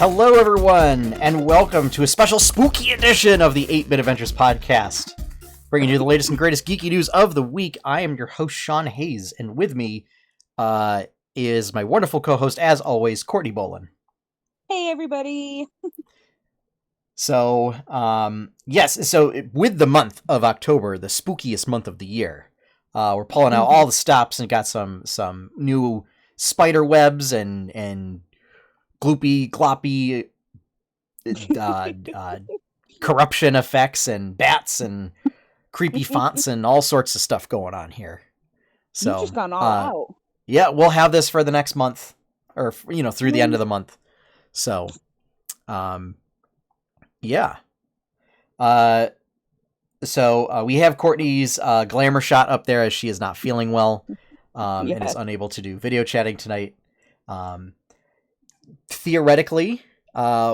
Hello, everyone, and welcome to a special spooky edition of the 8-Bit Adventures podcast, bringing you the latest and greatest geeky news of the week. I am your host, Sean Hayes, and with me is my wonderful co-host, as always, Courtney Bolin. Hey, everybody. So, with the month of October, the spookiest month of the year, we're pulling out all the stops and got some new spider webs and gloopy, gloppy corruption effects and bats and creepy fonts and all sorts of stuff going on here. So, you've just gone all out. Yeah, we'll have this for the next month, or through the end of the month. So, yeah. So we have Courtney's glamour shot up there as she is not feeling well and is unable to do video chatting tonight. Theoretically,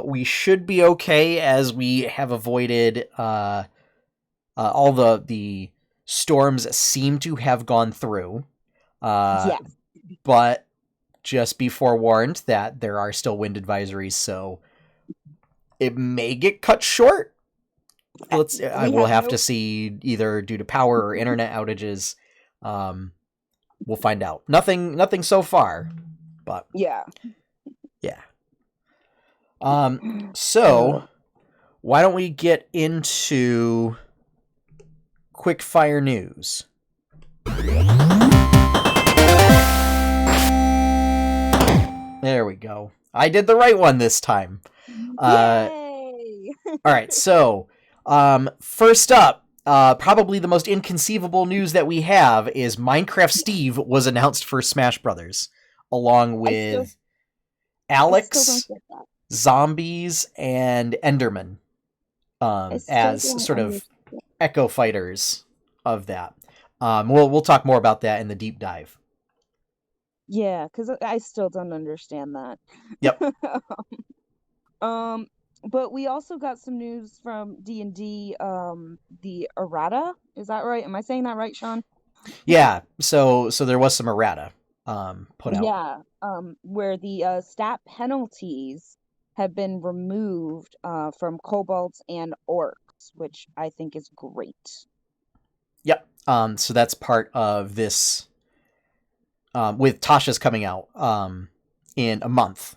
we should be okay as we have avoided all the storms seem to have gone through. But just be forewarned that there are still wind advisories, so it may get cut short. We'll have to see, either due to power or internet outages. We'll find out. Nothing so far, but yeah. So why don't we get into Quickfire news? There we go. I did the right one this time. Yay! All right, so first up, probably the most inconceivable news that we have is Minecraft Steve was announced for Smash Brothers, along with Alex, zombies, and Enderman as sort of echo fighters of that. We'll talk more about that in the deep dive. Yeah, because I still don't understand that. Yep. But we also got some news from D&D, the Errata. Is that right? Am I saying that right, Sean? Yeah. So there was some Errata put out. Yeah. Where the stat penalties have been removed from kobolds and orcs, which I think is great. Yep. So that's part of this. With Tasha's coming out in a month.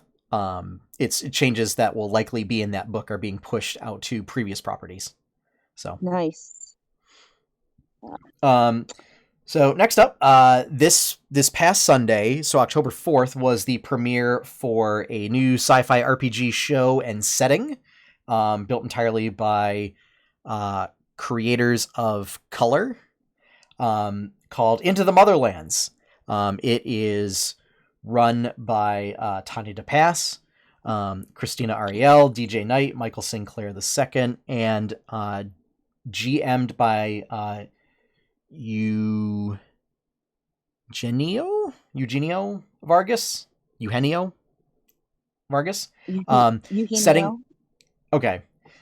It's changes that will likely be in that book are being pushed out to previous properties. So nice. So next up, this past Sunday, so October 4th, was the premiere for a new sci-fi RPG show and setting, built entirely by creators of color, called Into the Motherlands. It is run by Tanya dePass, Krystina Arielle, Deejay Knight, Michael Sinclair II, and GM'd by Eugenio Vargas. Eugenio Vargas.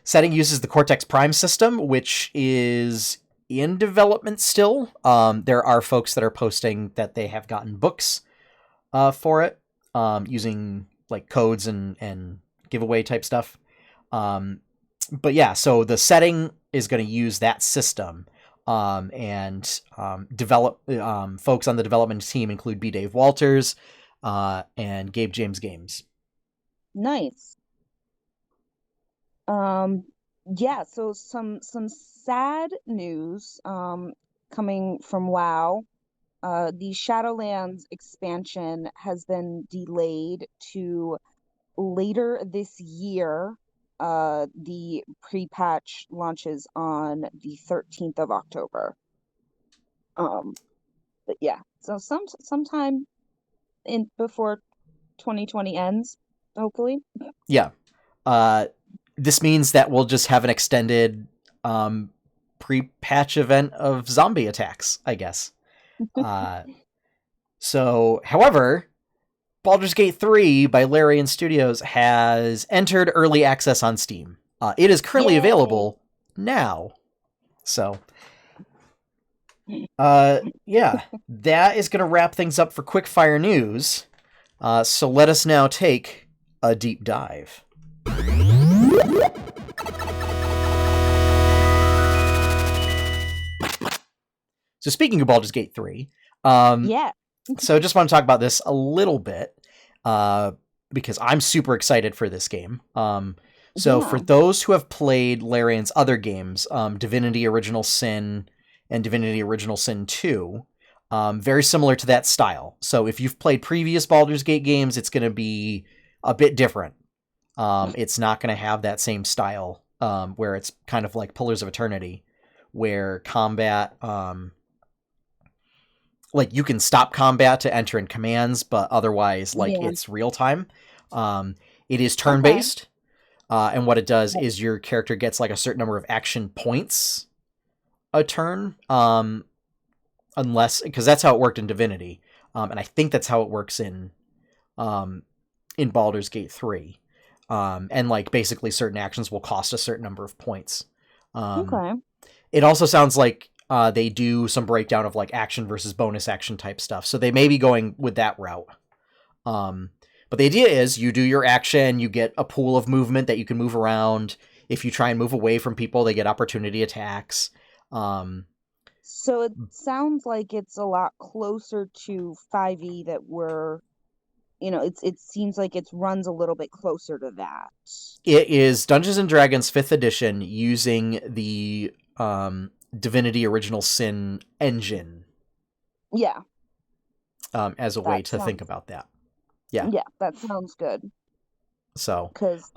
Setting uses the Cortex Prime System, which is in development still. There are folks that are posting that they have gotten books for it, using like codes and giveaway type stuff. But yeah, so the setting is going to use that system, and develop folks on the development team include B. Dave Walters and Gabe James Games. Nice. Yeah, so some sad news coming from WoW. The Shadowlands expansion has been delayed to later this year. The pre-patch launches on the 13th of October. But yeah, so sometime before 2020 ends, hopefully. Yeah. This means that we'll just have an extended pre-patch event of zombie attacks, I guess. So, however, Baldur's Gate 3 by Larian Studios has entered early access on Steam. It is currently available now. So, yeah, that is going to wrap things up for Quickfire News. So let us now take a deep dive. So speaking of Baldur's Gate 3, Yeah. so just want to talk about this a little bit, because I'm super excited for this game. So for Yeah. those who have played Larian's other games, Divinity Original Sin and Divinity Original Sin 2, very similar to that style. So if you've played previous Baldur's Gate games, it's going to be a bit different. It's not going to have that same style, where it's kind of like Pillars of Eternity, where combat, like you can stop combat to enter in commands, but otherwise, like Yeah. it's real time. It is Okay. turn based, and what it does Yep. is your character gets like a certain number of action points a turn, unless because that's how it worked in Divinity, and I think that's how it works in Baldur's Gate 3. And like basically certain actions will cost a certain number of points. Okay. It also sounds like they do some breakdown of like action versus bonus action type stuff. So they may be going with that route. But the idea is you do your action, you get a pool of movement that you can move around. If you try and move away from people, they get opportunity attacks. So it sounds like it's a lot closer to 5e that we're, it seems like it runs a little bit closer to that. It is Dungeons and Dragons 5th edition using the Divinity Original Sin engine Yeah, as a way that to think sounds, about that. Yeah. yeah, that sounds good. So, Because,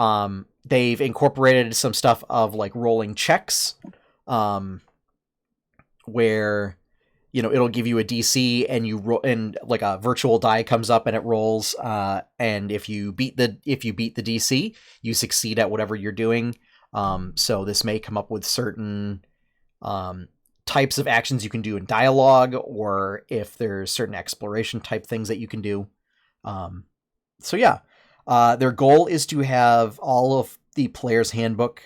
they've incorporated some stuff of like rolling checks, where it'll give you a DC and you roll, and like a virtual die comes up and it rolls, and if you beat the DC, you succeed at whatever you're doing. So this may come up with certain types of actions you can do in dialogue, or if there's certain exploration type things that you can do. So yeah, their goal is to have all of the player's handbook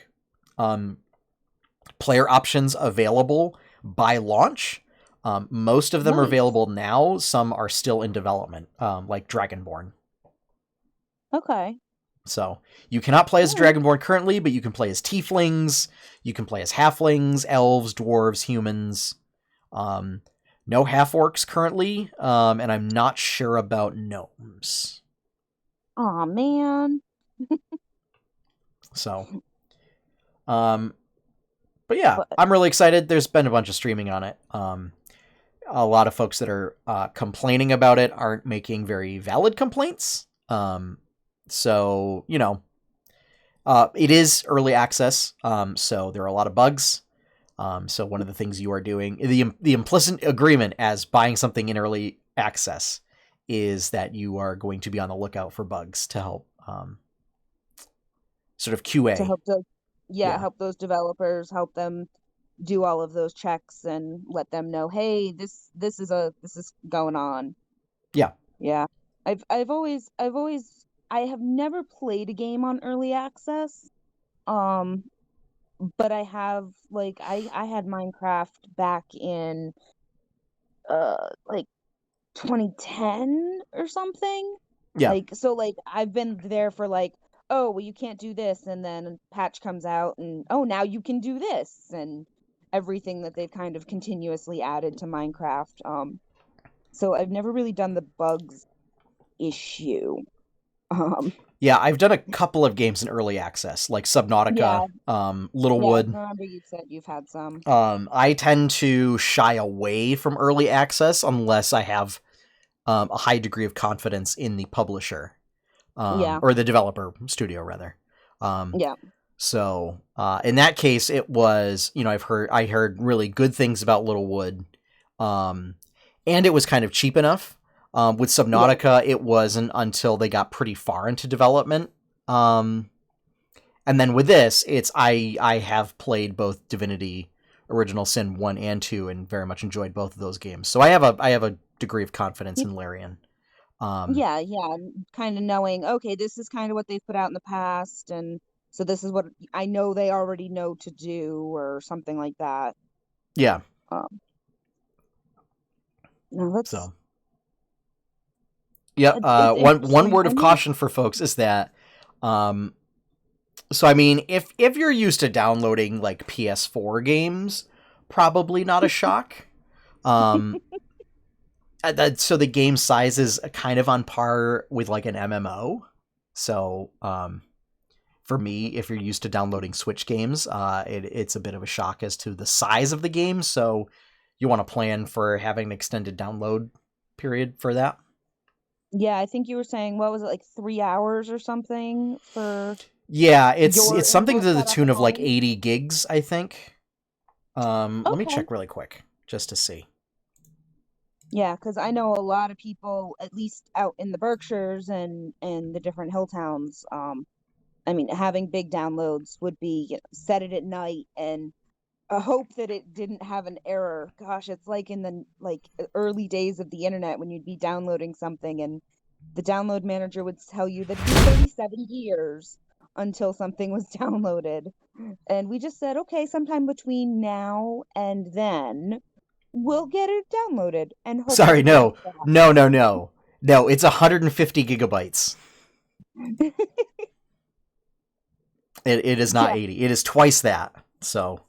player options available by launch. Most of them are nice. available now. Some are still in development, like Dragonborn. Okay. So you cannot play as Alright. Dragonborn currently, but you can play as tieflings. You can play as halflings, elves, dwarves, humans. No half-orcs currently, and I'm not sure about gnomes. Aw, man. So, but yeah, But I'm really excited. There's been a bunch of streaming on it. A lot of folks that are complaining about it aren't making very valid complaints. So, it is early access, so there are a lot of bugs. So one of the things you are doing, the implicit agreement as buying something in early access is that you are going to be on the lookout for bugs to help sort of QA. to help those, Yeah. help those developers, help them do all of those checks and let them know, hey, this is going on. Yeah. Yeah. I have never played a game on early access. But I have I had Minecraft back in like 2010 or something. Yeah. I've been there for oh, well, you can't do this, and then a patch comes out and oh, now you can do this, and everything that they've kind of continuously added to Minecraft. So I've never really done the bugs issue. Yeah, I've done a couple of games in early access, like Subnautica, Yeah, Littlewood. I remember you said you've had some. I tend to shy away from early access unless I have a high degree of confidence in the publisher, Yeah, or the developer studio rather. yeah, So in that case, it was I heard really good things about Littlewood, and it was kind of cheap enough. With yeah. Subnautica, it wasn't until they got pretty far into development. And then with this, I have played both Divinity Original Sin 1 and 2 and very much enjoyed both of those games. So I have a degree of confidence in Larian. Yeah, kind of knowing, okay, this is kind of what they've put out in the past, and so this is what I know they already know to do, or something like that. Yeah. Um, no, that's So. Yep. it's One interesting. word I of know. caution for folks is that So I mean, if you're used to downloading like PS4 games, probably not a shock. Um, so the game size is kind of on par with like an MMO. So for me, if you're used to downloading Switch games, it's a bit of a shock as to the size of the game. So you want to plan for having an extended download period for that. Yeah, I think you were saying, what was it, like 3 hours or something for Yeah, it's something your to the setup at tune of like home? 80 gigs, I think. Let me Okay. check really quick just to see. Yeah, because I know a lot of people, at least out in the Berkshires and the different hill towns, I mean, having big downloads would be, set it at night and a hope that it didn't have an error. Gosh, it's like in the early days of the internet when you'd be downloading something and the download manager would tell you that it'd be 37 years until something was downloaded. And we just said, okay, sometime between now and then, we'll get it downloaded and hope Sorry, everything no, is fine. no, no, no, no. It's 150 gigabytes. It is not Yeah, 80. It is twice that. So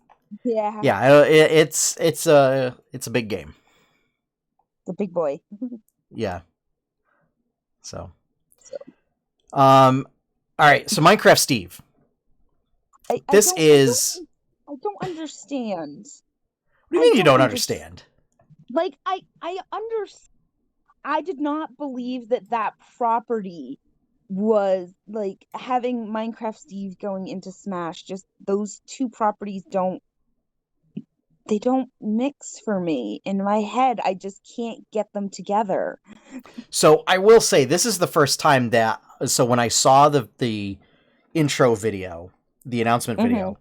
yeah, yeah, it's a big game. the big boy. Yeah. So So all right. So Minecraft Steve. I, I This don't I don't is. I don't understand. What do you I mean you don't don't understand. understand? Like I did not believe that that property was like having Minecraft Steve going into Smash. Just those two properties they don't mix for me. In my head, I just can't get them together. So I will say this is the first time that. So when I saw the intro video, the announcement Hmm. video,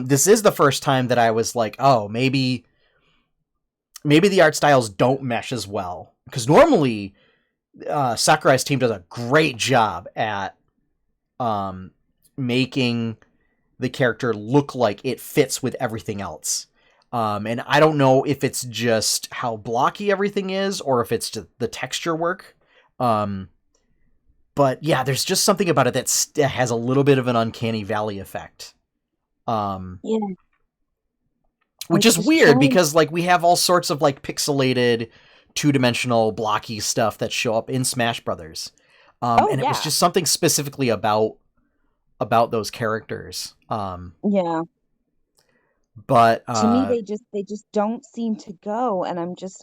this is the first time that I was like, oh, maybe the art styles don't mesh as well, because normally Sakurai's team does a great job at making the character look like it fits with everything else. And I don't know if it's just how blocky everything is or if it's just the texture work. But yeah, there's just something about it that has a little bit of an uncanny valley effect. Yeah, I Which was is just weird trying. because like we have all sorts of like pixelated two-dimensional blocky stuff that show up in Smash Brothers. Oh And it was yeah, just something specifically about those characters. yeah. But To me, they just don't seem to go, and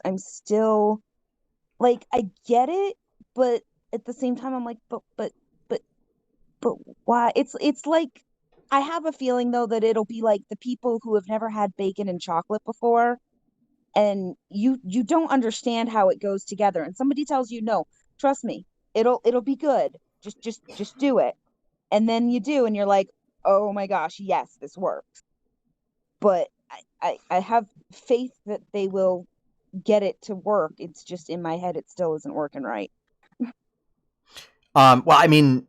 I'm still like I get it, but at the same time, I'm like, but but why? It's like I have a feeling though that it'll be like the people who have never had bacon and chocolate before, and you don't understand how it goes together, and somebody tells you, no, trust me, it'll be good. Just do it, and then you do, and you're like, oh my gosh, yes, this works. But I have faith that they will get it to work. It's just in my head, it still isn't working right. well, I mean,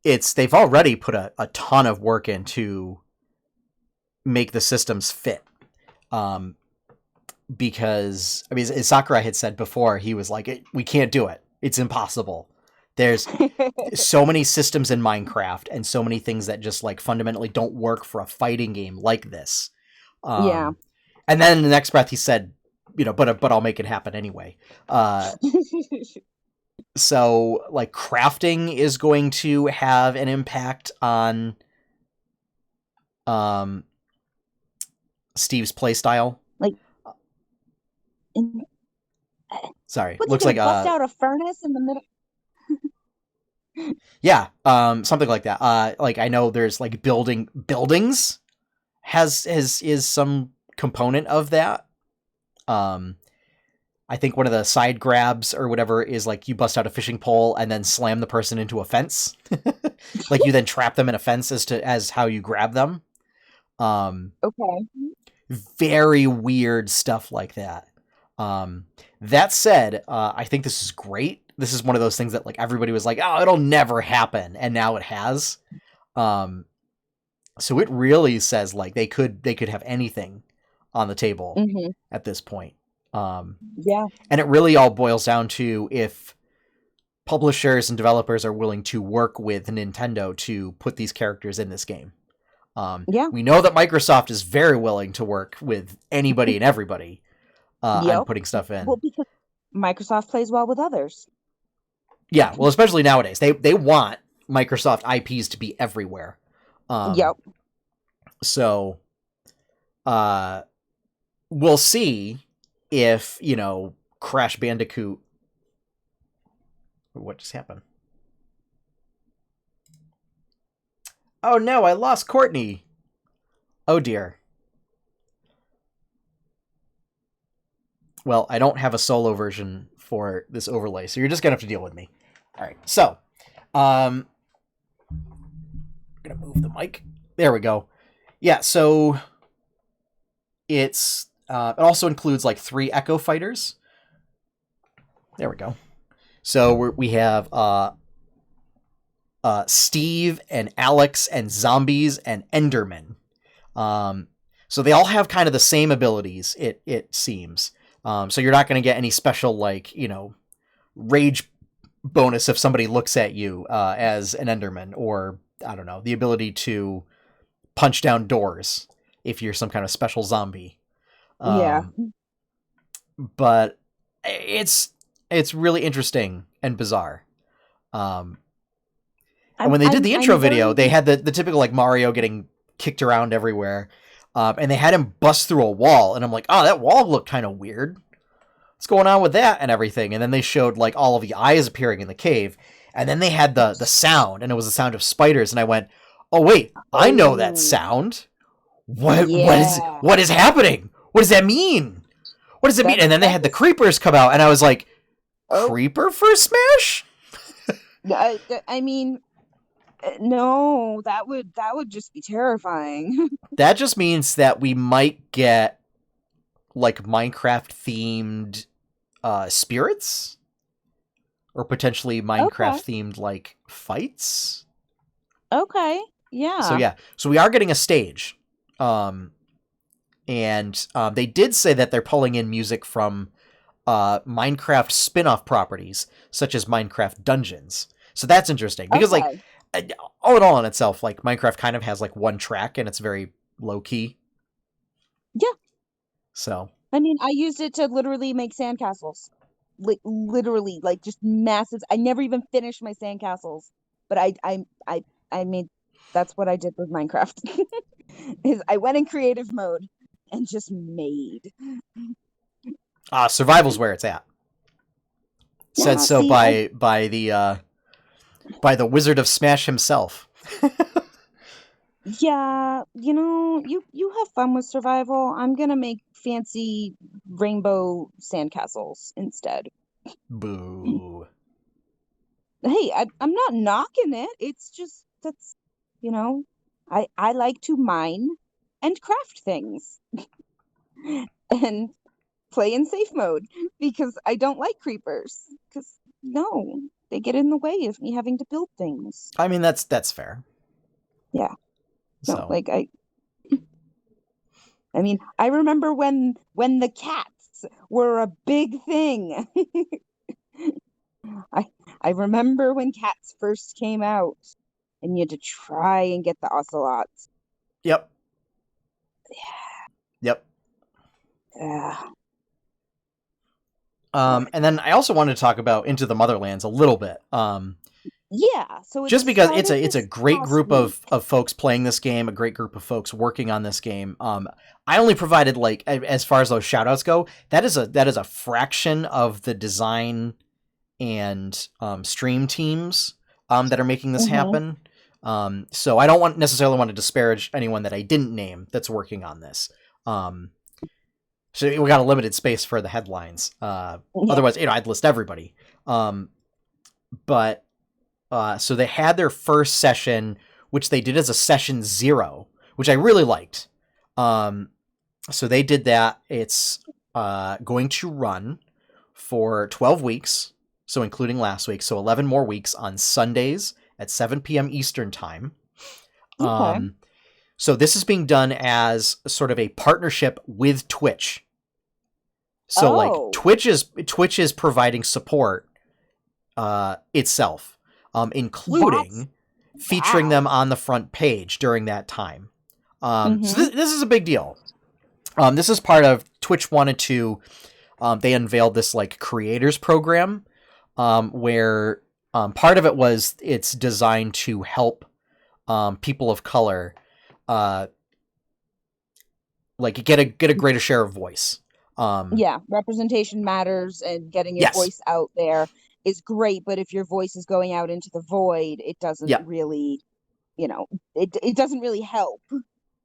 they've already put a ton of work into make the systems fit. Um, because I mean, as Sakurai had said before, he was like, "We can't do it. It's impossible." There's so many systems in Minecraft and so many things that just like fundamentally don't work for a fighting game like this. Yeah. Um, and then in the next breath, he said, but I'll make it happen anyway. So like crafting is going to have an impact on um, Steve's playstyle. Like, in, Sorry, what's he looks gonna like bust out a furnace in the middle? yeah, something like that. Like I know there's like buildings is some component of that. Um, I think one of the side grabs or whatever is like you bust out a fishing pole and then slam the person into a fence. Like you then trap them in a fence as how you grab them. Um, Okay. Very weird stuff like that. That said, I think this is great. This is one of those things that like everybody was like, "Oh, it'll never happen," and now it has. Um, so it really says like they could have anything on the table Hmm. at this point. Um, Yeah. and it really all boils down to if publishers and developers are willing to work with Nintendo to put these characters in this game. Yeah. We know that Microsoft is very willing to work with anybody and everybody on Yep. putting stuff in. Well, because Microsoft plays well with others. Yeah, well, especially nowadays. They want Microsoft IPs to be everywhere. Yep. So, we'll see if, Crash Bandicoot... What just happened? Oh no, I lost Courtney. Oh dear. Well, I don't have a solo version for this overlay, so you're just gonna have to deal with me. All right, so, I'm gonna move the mic. There we go. Yeah, so it also includes like 3 Echo Fighters. There we go. So we have Steve and Alex and zombies and Enderman. So they all have kind of the same abilities, it seems. So you're not going to get any special, like, rage bonus if somebody looks at you as an Enderman, or, I don't know, the ability to punch down doors if you're some kind of special zombie. Yeah. But it's really interesting and bizarre. And when they did the intro video, they had the typical, like, Mario getting kicked around everywhere. And they had him bust through a wall. And I'm like, oh, that wall looked kind of weird. What's going on with that and everything? And then they showed, like, all of the eyes appearing in the cave. And then they had the sound, and it was the sound of spiders. And I went, oh, wait, I know that sound. What is happening? What does that mean? What does it mean? And then they had the creepers come out, and I was like, creeper for Smash? I mean, no, that would just be terrifying. That just means that we might get, like, Minecraft-themed spirits? Or potentially Minecraft-themed, like, fights? Okay, yeah. So, yeah. So we are getting a stage. And they did say that they're pulling in music from Minecraft spin-off properties, such as Minecraft Dungeons. So that's interesting. Because, like, all in all in itself, like, Minecraft kind of has, like, one track, and it's very low-key. Yeah. So. I mean, I used it to literally make sandcastles. Like, literally, like, just massive. I never even finished my sandcastles. But I made... That's what I did with Minecraft. Is I went in creative mode and just made. Survival's where it's at. Yeah, Said so by the Wizard of Smash himself. Yeah, you have fun with survival. I'm gonna make fancy rainbow sandcastles instead. Boo. Hey, I'm not knocking it. It's just that's I like to mine and craft things and play in safe mode because I don't like creepers. Because no, they get in the way of me having to build things. I mean, that's fair. Yeah. So. No, like I mean, I remember when the cats were a big thing. I remember when cats first came out and you had to try and get the ocelots. Yep. Yeah. Yep. Yeah. And then I also wanted to talk about Into the Motherlands a little bit. Yeah, so just because it's a great group of folks playing this game, a great group of folks working on this game. I only provided, like, as far as those shoutouts go, that is a fraction of the design and stream teams that are making this happen. So I don't necessarily want to disparage anyone that I didn't name that's working on this. So we got a limited space for the headlines. Otherwise, I'd list everybody. But so they had their first session, which they did as a session 0, which I really liked. So they did that. It's going to run for 12 weeks, so including last week, so 11 more weeks on Sundays at 7 p.m. Eastern time. Okay. So this is being done as sort of a partnership with Twitch. So like Twitch is providing support itself, That's including featuring wow. them on the front page during that time. So Mm-hmm. this is a big deal. This is part of Twitch wanted to. They unveiled this like creators program, where part of it was it's designed to help people of color, like get a greater share of voice. Yeah, representation matters, and getting your Yes. voice out there is great, but if your voice is going out into the void, it doesn't Yeah. really, it doesn't really help.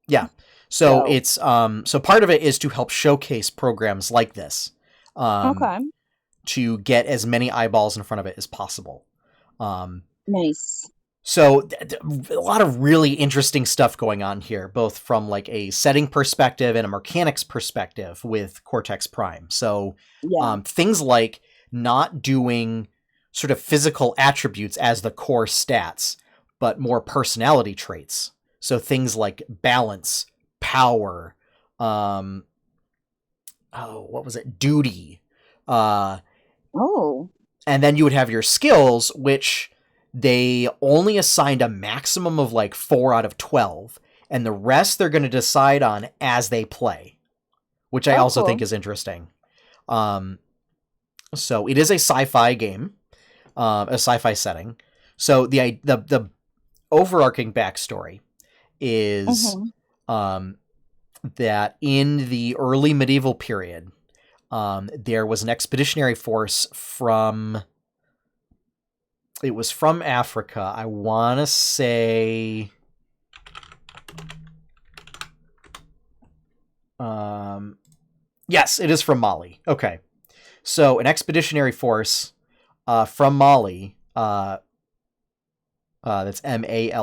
Yeah. So So, it's so part of it is to help showcase programs like this, um, okay. to get as many eyeballs in front of it as possible. Um, Nice. so a lot of really interesting stuff going on here, both from like a setting perspective and a mechanics perspective with Cortex Prime. So Yeah. things like not doing sort of physical attributes as the core stats, but more personality traits. So things like balance, power, what was it? Duty. Uh, Oh, and then you would have your skills, which they only assigned a maximum of like 4 out of 12. And the rest they're going to decide on as they play, which I oh, also cool. think is interesting. Um, so it is a sci-fi game, a sci-fi setting. So the overarching backstory is Mm-hmm. that in the early medieval period, there was an expeditionary force from. It was from Africa. I want to say. Yes, it is from Mali. Okay. So, an expeditionary force from Mali, that's Mali,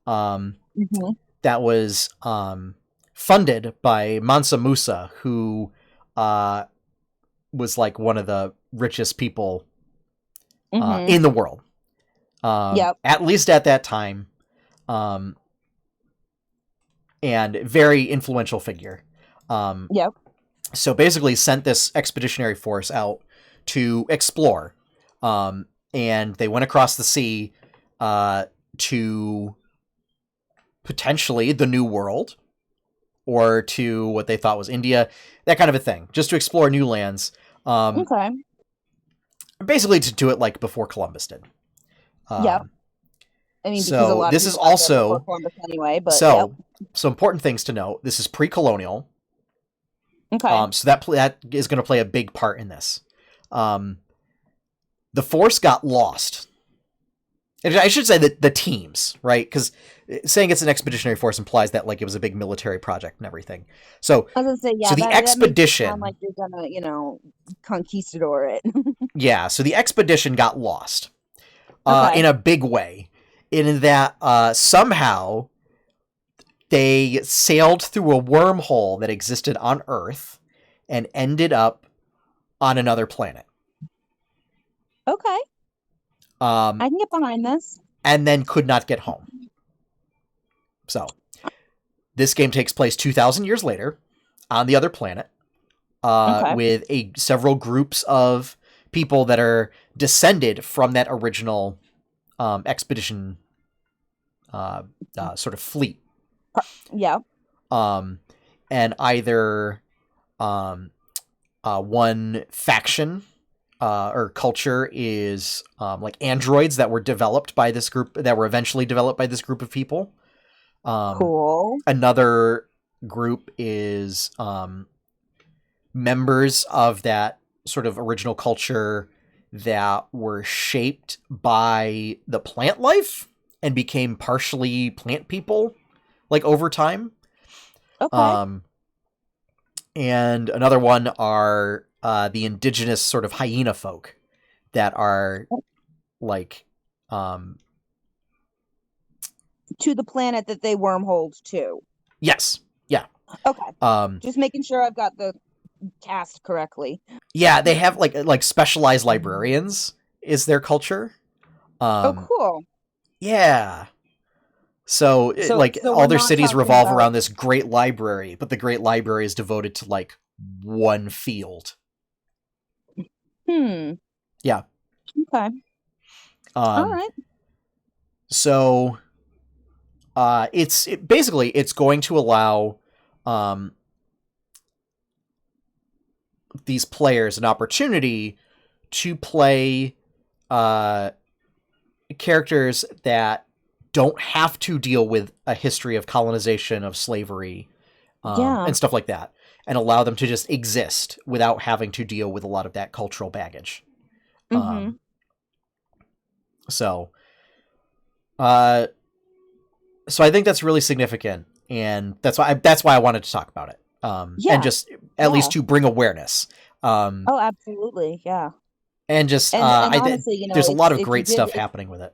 um, Mm-hmm. that was funded by Mansa Musa, who was like one of the richest people Mm-hmm. in the world, Yep. at least at that time, um, and very influential figure. Yep. So basically, sent this expeditionary force out to explore, and they went across the sea to potentially the New World or to what they thought was India, that kind of a thing, just to explore new lands. Um, Okay. Basically, to do it like before Columbus did. Yep. Um, I mean, because a so lot of this is people got there before also Columbus anyway, but yep. so some important things to note. This is pre-colonial, Okay. so that is going to play a big part in this. The force got lost. I should say that the teams, right? Because saying it's an expeditionary force implies that like it was a big military project and everything. So, I was gonna say, so yeah, the that makes it sound like expedition, you're gonna, conquistador it. yeah. So the expedition got lost, Okay. in a big way, in that somehow they sailed through a wormhole that existed on Earth and ended up on another planet. Okay. Um, I can get behind this. and then could not get home. So this game takes place 2,000 years later on the other planet, Okay. with several groups of people that are descended from that original expedition sort of fleet. Yep. Um, and either one faction or culture is like androids that were developed by this group, that were eventually developed by this group of people. Cool. Another group is members of that sort of original culture that were shaped by the plant life and became partially plant people, like over time. Okay. And another one are the indigenous sort of hyena folk that are like To the planet that they wormholed to. yes, yeah. Okay. um Just making sure I've got the cast correctly. yeah, they have like specialized librarians is their culture. Oh, um cool. yeah. So So like so all we're their not cities talking revolve about around this great library, but the great library is devoted to like one field. hmm. Yeah. Okay. All Um, right. so basically it's going to allow um, these players an opportunity to play characters that don't have to deal with a history of colonization, of slavery, Yeah. and stuff like that, and allow them to just exist without having to deal with a lot of that cultural baggage. Mm-hmm. So, uh, so I think that's really significant, and that's why I wanted to talk about it, and Yeah. just at Yeah. least to bring awareness, Oh, absolutely. Yeah. and just And honestly, there's a lot of if you great did, stuff happening with it.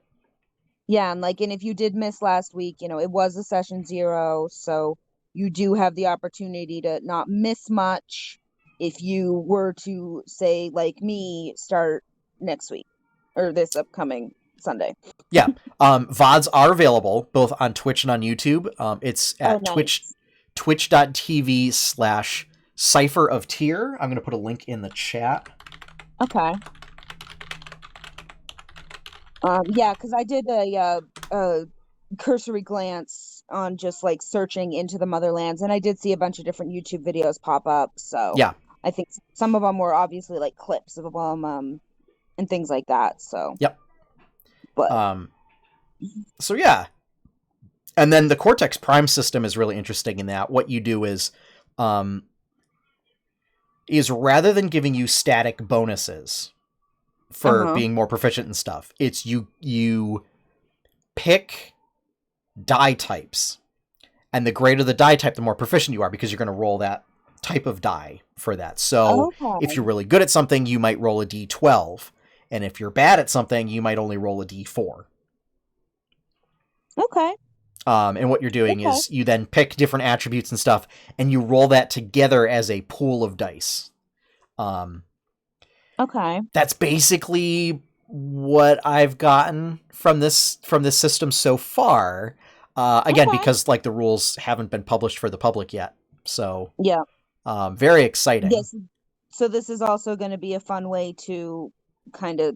yeah, and if you did miss last week, it was a session 0, so you do have the opportunity to not miss much if you were to, say, like me, start next week or this upcoming Sunday. Yeah, VODs are available both on Twitch and on YouTube. It's Oh, at nice. twitch.tv/ Cipher of Tier. I'm going to put a link in the chat. Okay. Yeah, because I did a cursory glance on just like searching into the Motherlands, and I did see a bunch of different YouTube videos pop up. So Yeah. I think some of them were obviously like clips of them, and things like that. So, Yep. but So yeah, and then the Cortex Prime system is really interesting in that what you do um, is rather than giving you static bonuses for uh-huh. being more proficient in stuff, it's you pick die types, and the greater the die type, the more proficient you are because you're going to roll that type of die for that. So if you're Okay. really good at something, you might roll a d12, and if you're bad at something, you might only roll a d4. Okay. And what you're doing Okay. is you then pick different attributes and stuff, and you roll that together as a pool of dice. Um, Okay. that's basically what I've gotten from this system so far. Again, Okay. because like the rules haven't been published for the public yet, so Yeah. very exciting. Yes. So this is also going to be a fun way to kind of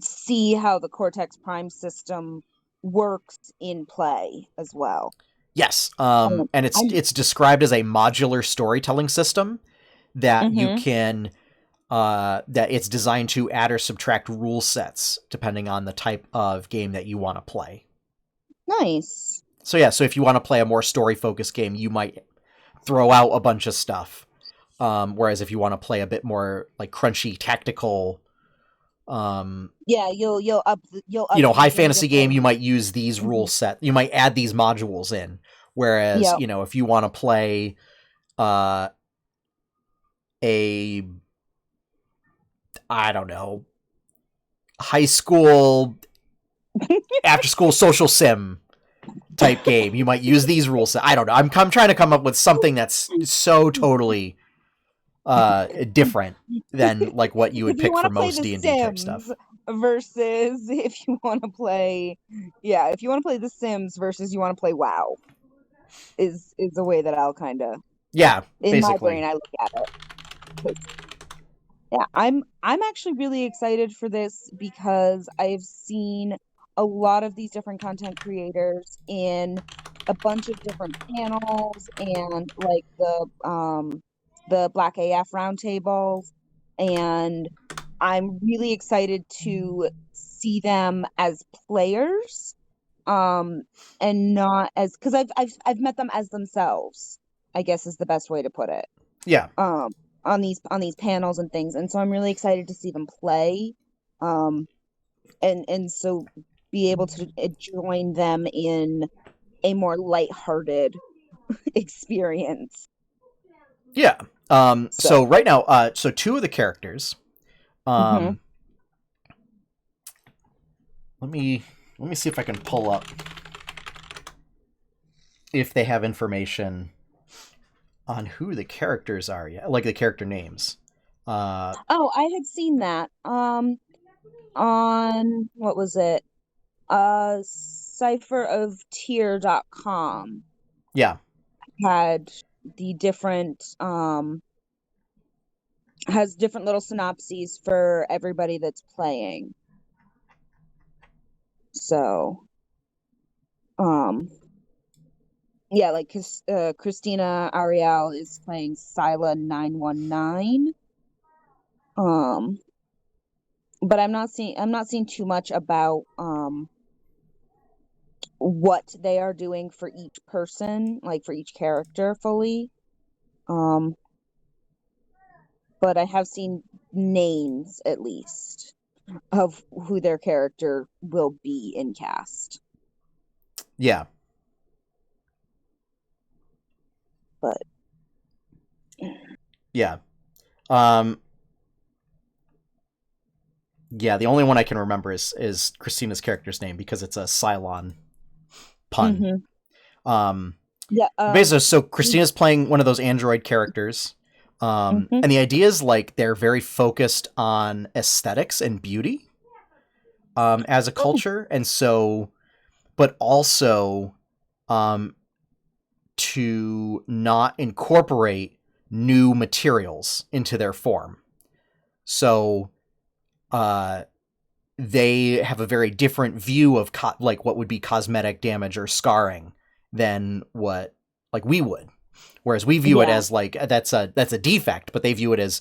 see how the Cortex Prime system works in play as well. Yes, Um, and I'm it's described as a modular storytelling system that you mm-hmm. can that it's designed to add or subtract rule sets depending on the type of game that you want to play. Nice. So yeah, so if you want to play a more story focused game, you might throw out a bunch of stuff. Whereas if you want to play a bit more like crunchy tactical, Yeah, you'll up high things in a fantasy game, you different. might use these rule Mhm. set. You might add these modules in. Whereas Yep. if you want to play uh, a I don't know high school after school social sim type game, you might use these rules. I don't know. I'm trying to come up with something that's so totally different than like what you would If you pick want for to play most The D&D type Sims stuff. versus if you want to play, yeah, if you want to play The Sims versus you want to play WoW is the way that I'll kind of Yeah, in my basically. brain I look at it. 'Cause, yeah, I'm actually really excited for this because I've seen a lot of these different content creators in a bunch of different panels and like the Black AF roundtables, and I'm really excited to see them as players, um, and not as because I've met them as themselves, I guess is the best way to put it. Yeah. Um, on these panels and things, and so I'm really excited to see them play, um, and so be able to join them in a more lighthearted experience. Yeah. So So, right now, so two of the characters, mhm. um, let me see if I can pull up if they have information on who the characters are yet, like the character names. Uh, Oh, I had seen that. On what was it? Cipheroftier.com yeah. had the different has different little synopses for everybody that's playing. So, yeah, like Krystina Arielle is playing Scylla 919. But I'm not seeing too much about what they are doing for each person, like for each character fully. But I have seen names at least of who their character will be in cast. Yeah. But Yeah. Yeah, the only one I can remember is Krystina's character's name because it's a Cylon pun. Yeah. Basically, so Krystina's playing one of those android characters. And the idea is like they're very focused on aesthetics and beauty as a culture. And so, but also to not incorporate new materials into their form. So they have a very different view of like what would be cosmetic damage or scarring than what like we would. Whereas we view it as like that's a defect, but they view it as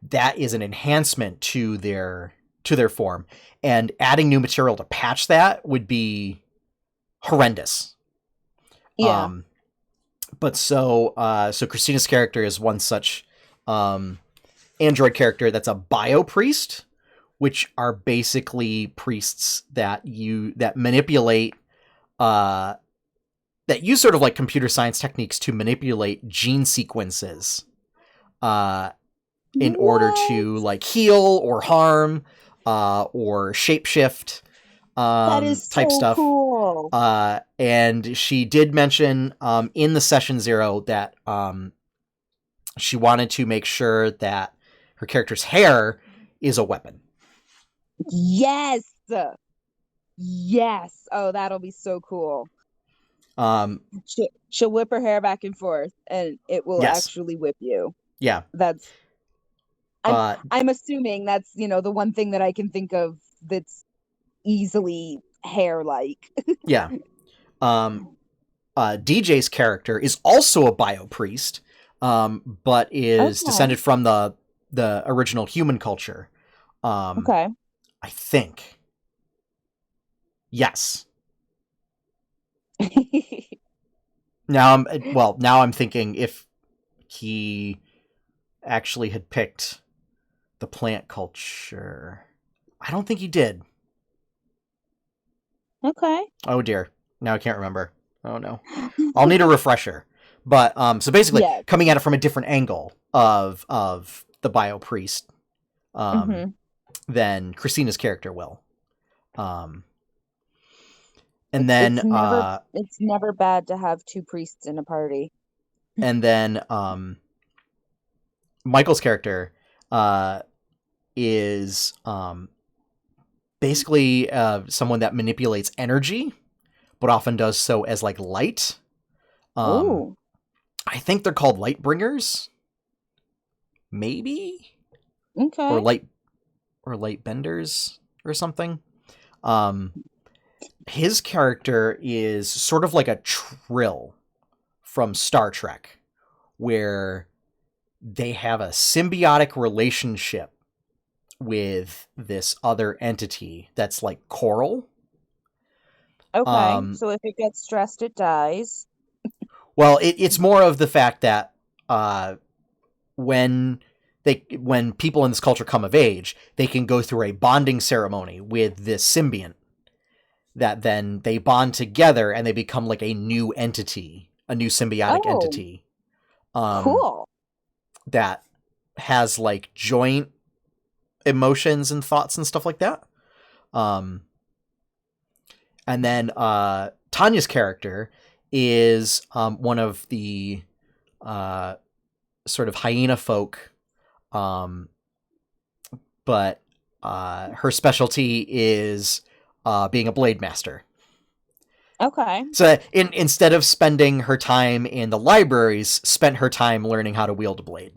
that is an enhancement to their form, and adding new material to patch that would be horrendous. Yeah. But so Krystina's character is one such android character that's a bio priest, which are basically priests that manipulate that use sort of like computer science techniques to manipulate gene sequences in order to like heal or harm or shapeshift that is type so stuff. Cool. And she did mention in the session 0 that she wanted to make sure that her character's hair is a weapon. Yes. Oh, that'll be so cool. She'll whip her hair back and forth, and it will actually whip you. Yeah, that's. I'm assuming that's the one thing that I can think of that's easily hair-like. Yeah. DJ's character is also a bio priest, but is descended from the original human culture. Okay. I think. Yes. Now I'm thinking if he actually had picked the plant culture. I don't think he did. Okay. Oh dear. Now I can't remember. Oh no. I'll need a refresher. But so basically coming at it from a different angle of the bio priest than Krystina's character will. And then it's never bad to have two priests in a party. And then Michael's character is basically someone that manipulates energy, but often does so as like light. I think they're called light bringers. Maybe. Okay. Or light benders or something. His character is sort of like a Trill from Star Trek, where they have a symbiotic relationship with this other entity that's like coral. Okay, so if it gets stressed, it dies. Well, it's more of the fact that when people in this culture come of age, they can go through a bonding ceremony with this symbiont that then they bond together and they become like a new entity, a new symbiotic entity. Cool. That has like joint emotions and thoughts and stuff like that. And then Tanya's character is one of the sort of hyena folk, but her specialty is being a blade master. Okay. So instead of spending her time in the libraries, spent her time learning how to wield a blade.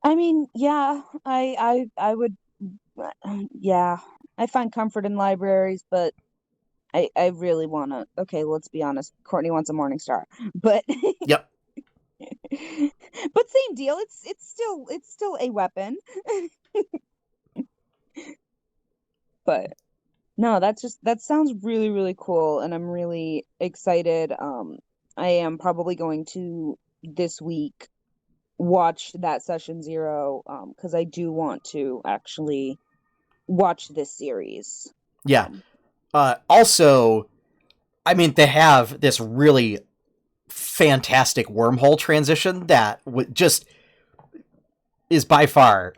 I mean, yeah, I would, yeah, I find comfort in libraries, but I really want to. Okay, let's be honest. Courtney wants a Morning Star, but Yep. but same deal. It's still a weapon. But no, that sounds really, really cool, and I'm really excited. I am probably going to this week watch that session 0, because I do want to actually watch this series. Yeah. Also, I mean, they have this really fantastic wormhole transition that just is by far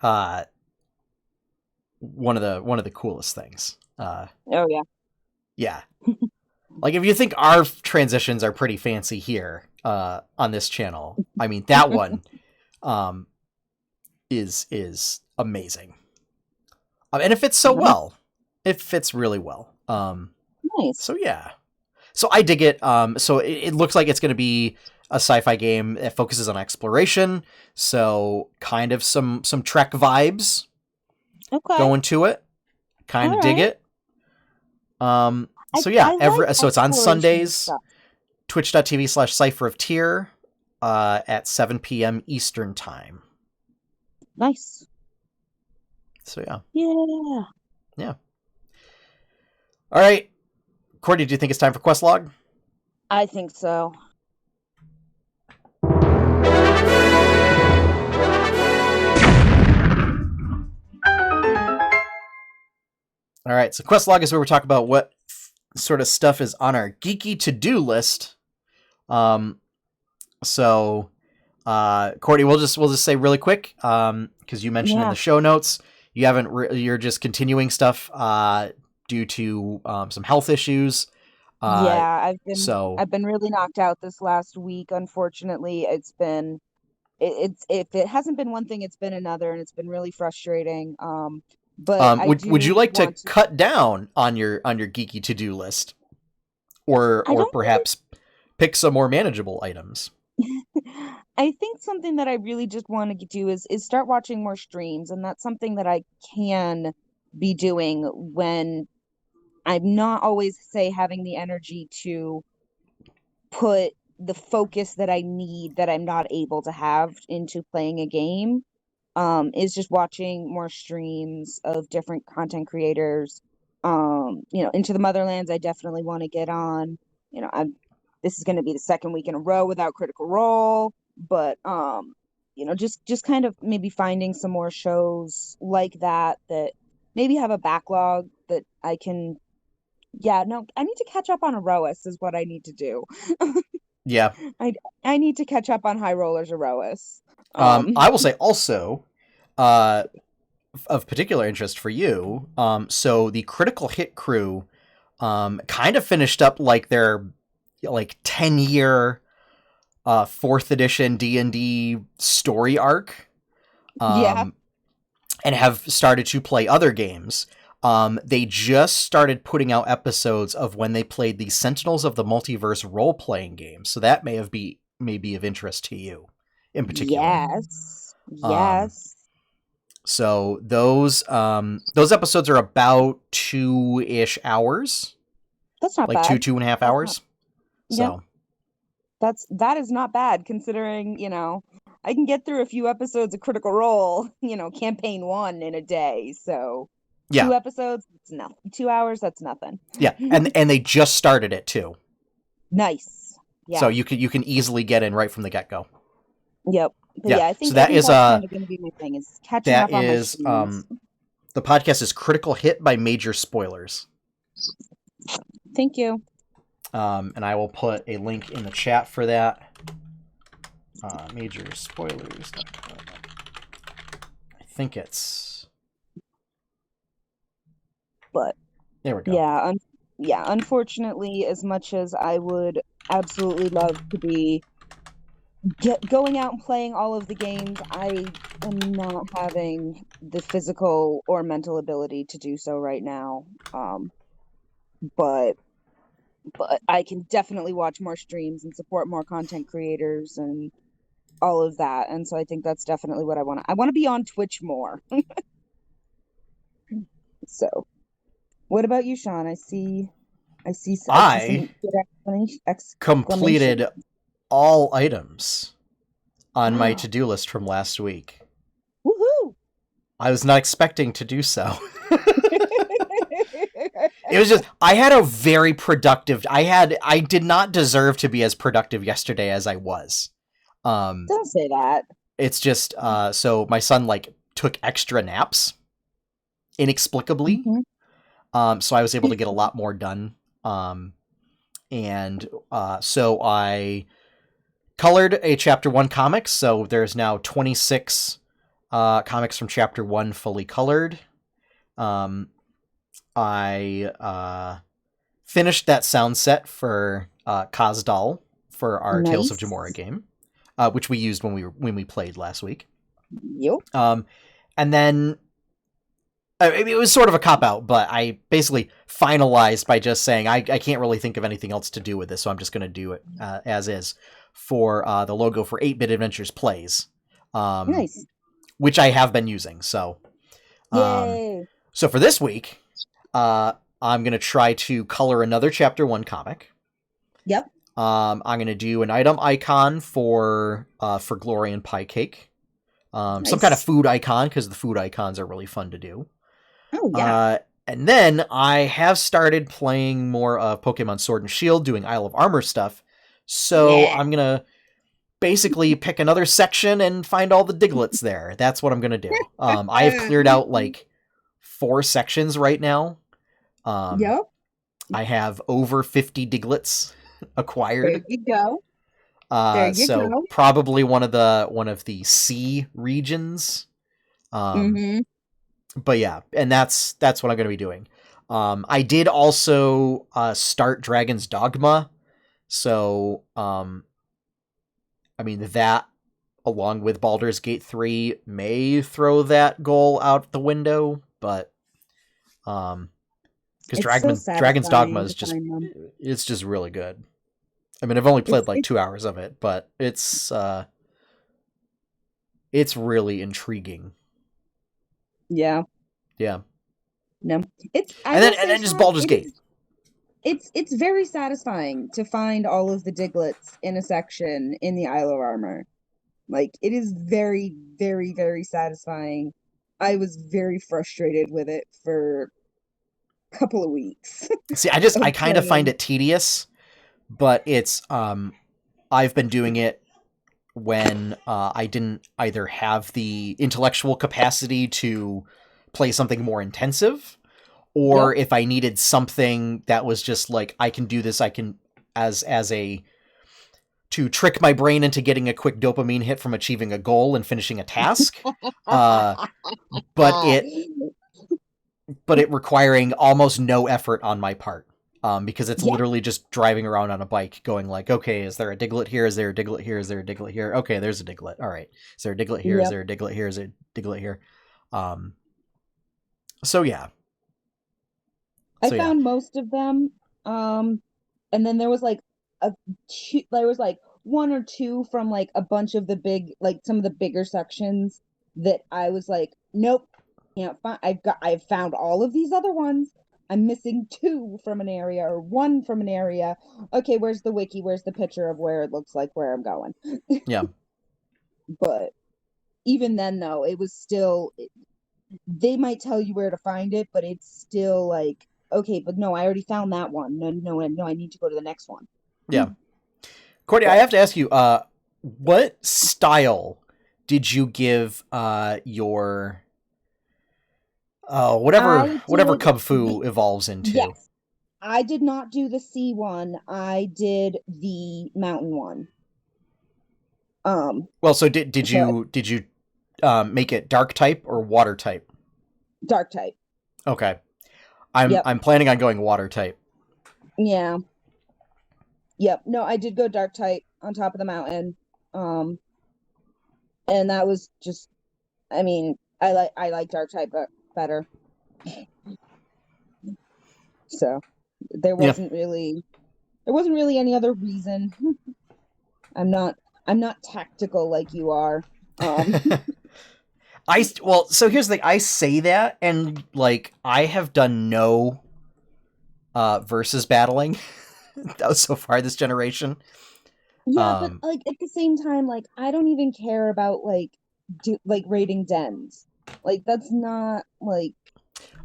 one of the coolest things. Oh yeah. Yeah. Like, if you think our transitions are pretty fancy here on this channel, I mean, that one is amazing. And it fits so Nice. well. It fits really well. Nice. So yeah. So I dig it. So it looks like it's going to be a sci-fi game that focuses on exploration. So kind of some Trek vibes Okay. going to it. Kind All of dig right. it. So I yeah, like so it's on exploration Sundays, stuff. twitch.tv/Cypher of Tier at 7 p.m. Eastern Time. Nice. So yeah. Yeah. Yeah. All right. Courtney, do you think it's time for quest log? I think so. All right. So quest log is where we talk about what sort of stuff is on our geeky to-do list. So Courtney, we'll just say really quick, because you mentioned in the show notes you haven't you're just continuing stuff due to some health issues. Yeah, So I've been really knocked out this last week. Unfortunately, it's if it hasn't been one thing, it's been another, and it's been really frustrating. But I would you do like to want to. cut down on your geeky to-do list, I or don't perhaps pick some more manageable items? I think something that I really just want to do is start watching more streams, and that's something that I can be doing when I'm not always, say, having the energy to put the focus that I need that I'm not able to have into playing a game. Is just watching more streams of different content creators. Into the Motherlands, I definitely want to get on. This is going to be the second week in a row without Critical Role, but just kind of maybe finding some more shows like that maybe have a backlog that I can. Yeah, no, I need to catch up on Erois is what I need to do. Yeah. I I need to catch up on High Rollers Erois. Um, I will say also, uh, of particular interest for you. So the Critical Hit crew, kind of finished up like their 10-year, 4th edition D&D story arc, yeah, and have started to play other games. They just started putting out episodes of when they played the Sentinels of the Multiverse role-playing game. So that may be of interest to you in particular. yes, Um, yes. So those episodes are about 2-ish hours, That's not like bad. 2.5 That's not. hours. Yep, So that is not bad considering I can get through a few episodes of Critical Role, campaign 1 in a day. So yeah, 2 episodes, it's nothing. 2 hours, that's nothing. yeah, and they just started it too, Nice. so Yeah. you can easily get in right from the get go. Yep. But Yeah, yeah, I so think I think that's kind of going to be my thing is catching that up on my is streams. the podcast is Critical Hit by Major Spoilers. Thank you. And I will put a link in the chat for that. Major Spoilers. I think it's. But There we go. yeah, unfortunately, as much as I would absolutely love to be going out and playing all of the games, I am not having the physical or mental ability to do so right now. But I can definitely watch more streams and support more content creators, and all of that. And so I think that's definitely what I want to be on Twitch more. So, what about you, Sean? I see I some good exclamation. completed all items on my Wow. to-do list from last week. Woohoo! I was not expecting to do so. It was just, I had a very productive, I did not deserve to be as productive yesterday as I was. Don't say that. It's just, so my son, like, took extra naps, inexplicably. Hmm. So I was able to get a lot more done. And so I colored a Chapter 1 comic, so there's now 26 comics from Chapter 1 fully colored. I finished that sound set for Kazdal for our Tales of Nice. Jamora game, which we used when we played last week. Yep. And then it was sort of a cop-out, but I basically finalized by just saying I can't really think of anything else to do with this, so I'm just going to do it as is for the logo for 8-Bit Adventures Plays, Nice. which I have been using. So Yay. so for this week, I'm going to try to color another Chapter 1 comic. Yep. I'm going to do an item icon for Glory and Pie Cake. Nice. Some kind of food icon, because the food icons are really fun to do. Oh, yeah. And then I have started playing more of Pokemon Sword and Shield, doing Isle of Armor stuff. So Yeah. I'm going to basically pick another section and find all the Diglets there. That's what I'm going to do. I've cleared out like 4 sections right now. Yep. I have over 50 Diglets acquired. There you go. There you So go. probably one of the C regions. Mm-hmm. But yeah, and that's what I'm going to be doing. I did also start Dragon's Dogma, so I mean that along with Baldur's Gate 3 may throw that goal out the window, but because Dragon's Dogma is just it's just really good. I mean, I've only played like 2 hours of it, but it's really intriguing. Yeah. No. And then just Baldur's Gate. It's very satisfying to find all of the Diglets in a section in the Isle of Armor. Like, it is very, very, very satisfying. I was very frustrated with it for a couple of weeks. See, I kind of find it tedious, but it's I've been doing it when I didn't either have the intellectual capacity to play something more intensive, or if I needed something that was just like, I can do this, I can to trick my brain into getting a quick dopamine hit from achieving a goal and finishing a task. But it requiring almost no effort on my part. Because it's literally just driving around on a bike going like, okay, is there a Diglett here? Is there a Diglett here? Is there a Diglett here? Okay, there's a Diglett. All right. Is there a Diglett here? Is there a Diglett here? Is there a Diglett here? So yeah. I found most of them. And then there was like there was like 1 or 2 from like a bunch of the big, like some of the bigger sections that I was like, nope, can't find. I've found all of these other ones. I'm missing 2 from an area or 1 from an area. Okay, where's the wiki? Where's the picture of where it looks like where I'm going? Yeah. But even then, though, it was still, they might tell you where to find it, but it's still like, okay, but no, I already found that one. No, I need to go to the next one. Yeah. Courtney, I have to ask you, what style did you give your whatever Cub Fu evolves into? Yes. I did not do the sea one. I did the mountain one. Well, so did you make it dark type or water type? Dark type. Okay. I'm planning on going water type. Yeah. Yep. No, I did go dark type on top of the mountain. And that was just, I mean, I like dark type better. So there wasn't really any other reason. I'm not I'm not tactical like you are. So here's the thing. I say that, and like I have done no versus battling so far this generation. Yeah, but like at the same time, like I don't even care about like raiding dens. Like that's not like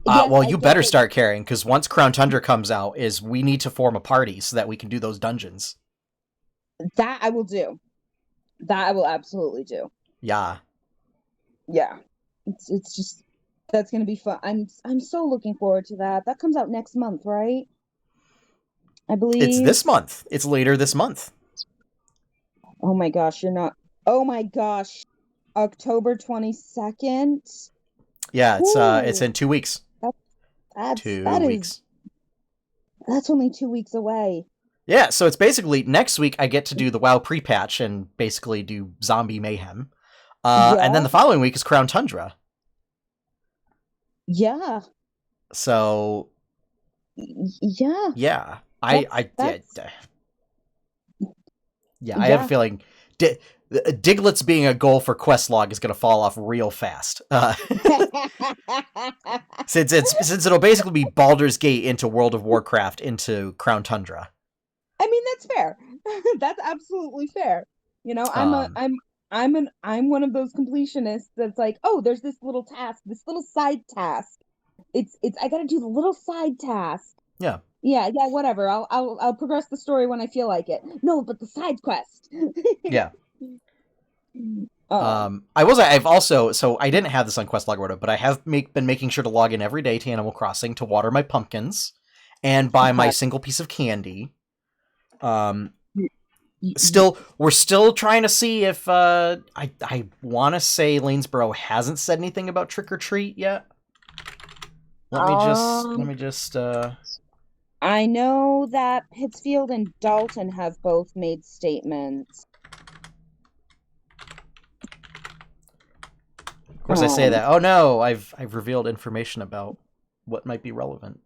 yes, Well, I you get better that start carrying, because once Crown Tundra comes out, is we need to form a party so that we can do those dungeons. that I will do. That I will absolutely do. Yeah. Yeah. It's just that's gonna be fun. I'm so looking forward to that. That comes out next month, right? I It's believe. this month. It's later this month. Oh my gosh, you're not. Oh my gosh. October 22nd. Yeah, it's Ooh, in 2 weeks. that, that's Two that is weeks. that's only 2 weeks away. Yeah, so it's basically next week I get to do the WoW pre-patch and basically do zombie mayhem. And then Yeah, the following week is Crown Tundra. yeah, So yeah. yeah, That's I have a yeah. feeling Diglett's being a goal for Questlog is going to fall off real fast. Since it'll basically be Baldur's Gate into World of Warcraft into Crown Tundra. I mean, that's fair. That's absolutely fair. You know, Um, I'm one of those completionists that's like, oh, there's this little task, this little side task. It's I gotta do the little side task. yeah. Yeah, whatever. I'll progress the story when I feel like it. No, but the side quest. Yeah. Oh, I've also, so I didn't have this on Questlog Roto, but I have been making sure to log in every day to Animal Crossing to water my pumpkins and buy my God. single piece of candy. Um, Y- we're still trying to see if, I want to say Lanesboro hasn't said anything about trick or treat yet. Let me just, I know that Pittsfield and Dalton have both made statements. of course I say that. Oh no, I've revealed information about what might be relevant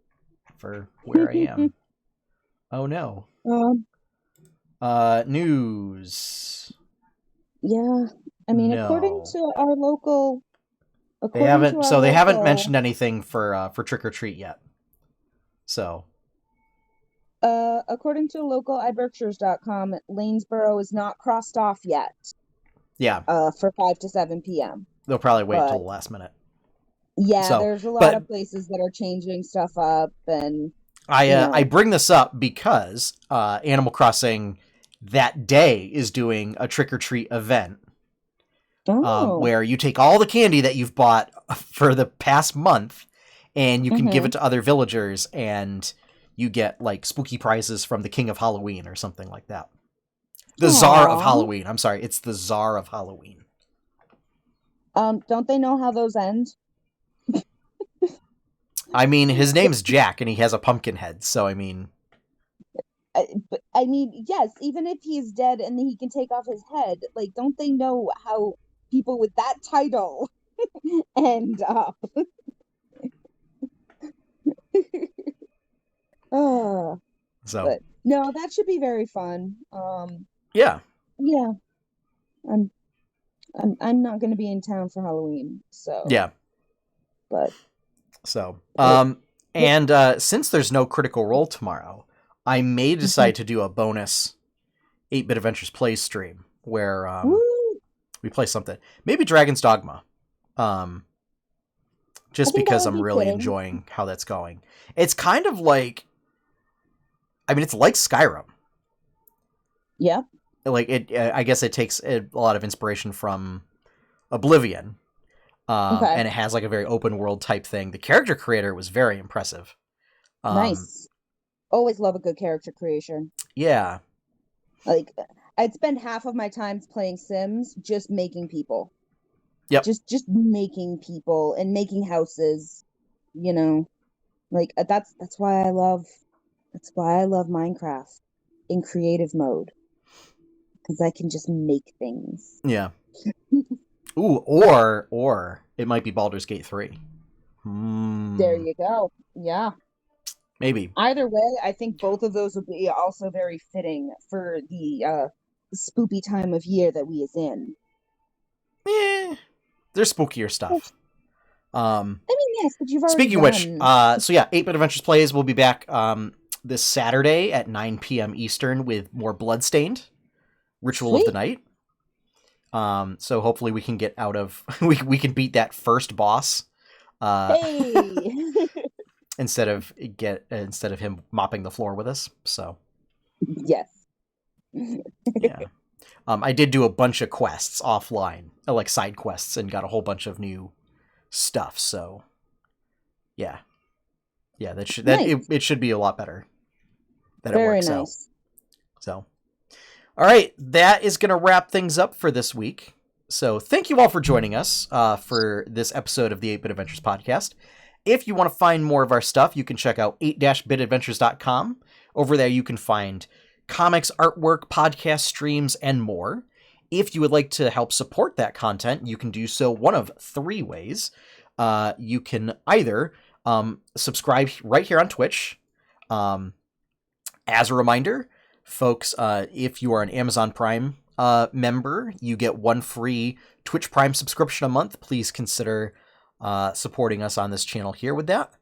for where I am. Oh no. Um, News. yeah. I mean, No. according to our They haven't local, mentioned anything for trick or treat yet. So, according to local iBerkshires.com, Lanesboro is not crossed off yet, yeah, for 5 to 7 p.m. they'll probably wait But until the last minute. yeah, So, there's a lot but of places that are changing stuff up and, I bring this up because Animal Crossing that day is doing a trick or treat event oh, where you take all the candy that you've bought for the past month and you can give mm-hmm. it to other villagers, and you get like spooky prizes from the King of Halloween or something like that. The Czar of Aw. Halloween. I'm sorry, it's the Czar of Halloween. Don't they know how those end? I mean, his name's Jack, and he has a pumpkin head. So I mean, But I mean, yes, even if he's dead and he can take off his head, like, don't they know how people with that title end up? Oh, so but no, that should be very fun. yeah, Yeah, I'm I'm not going to be in town for Halloween, so yeah. but So it, and since there's no Critical Role tomorrow, I may decide to do a bonus 8-Bit Adventures play stream where woo, we play something, maybe Dragon's Dogma. Um, I just think that because would I'm be really fitting. enjoying how that's going. It's kind of like, I mean, it's like Skyrim. Yeah. Like it, I guess it takes a lot of inspiration from Oblivion, Okay. and it has like a very open world type thing. The character creator was very impressive. Um, Nice. Always love a good character creation. yeah, Like I'd spend half of my time playing Sims just making people. yep, Just making people and making houses, you know. Like that's why I love Minecraft in creative mode because I can just make things. yeah. Ooh, or it might be Baldur's Gate 3. There you go. Yeah. Maybe. Either way, I think both of those would be also very fitting for the spoopy time of year that we is in. There's spookier stuff. I mean, yes, but you've already Speaking of which, done. so yeah, 8-Bit Adventures Plays will be back this Saturday at 9 p.m. Eastern with more Bloodstained, Ritual of the Sweet. Night. So hopefully we can get out of we can beat that first boss. Hey. instead of him mopping the floor with us. So Yes. yeah. I did do a bunch of quests offline, like side quests, and got a whole bunch of new stuff. So yeah, Nice. it should be a lot better. That it Very works out. nice. So, all right, that is going to wrap things up for this week. So thank you all for joining us for this episode of the 8-Bit Adventures podcast. If you want to find more of our stuff, you can check out 8-bitadventures.com. Over there, you can find comics, artwork, podcast streams, and more. If you would like to help support that content, you can do so one of three ways. You can either subscribe right here on Twitch. As a reminder, folks, if you are an Amazon Prime member, you get one free Twitch Prime subscription a month. Please consider supporting us on this channel here with that.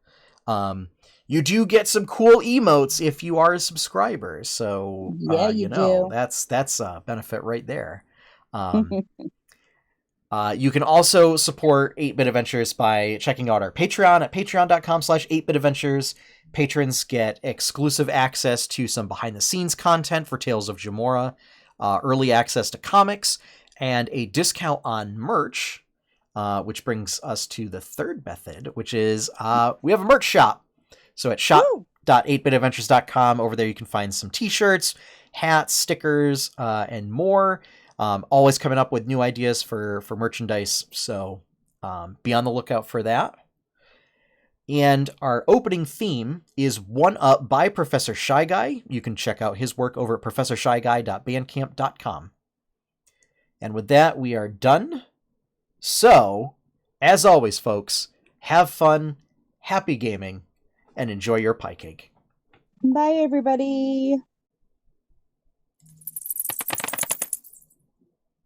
You do get some cool emotes if you are a subscriber, so Yeah, you do. that's a benefit right there. You can also support 8-Bit Adventures by checking out our Patreon at patreon.com/8bitadventures. Patrons get exclusive access to some behind-the-scenes content for Tales of Jamora, early access to comics, and a discount on merch, which brings us to the third method, which is we have a merch shop. So at shop.8bitadventures.com, over there you can find some t-shirts, hats, stickers, and more. Always coming up with new ideas for merchandise, so be on the lookout for that. And our opening theme is One Up by Professor Shy Guy. You can check out his work over at professorshyguy.bandcamp.com. And with that, we are done. So, as always, folks, have fun, happy gaming, and enjoy your pie cake. Bye, everybody.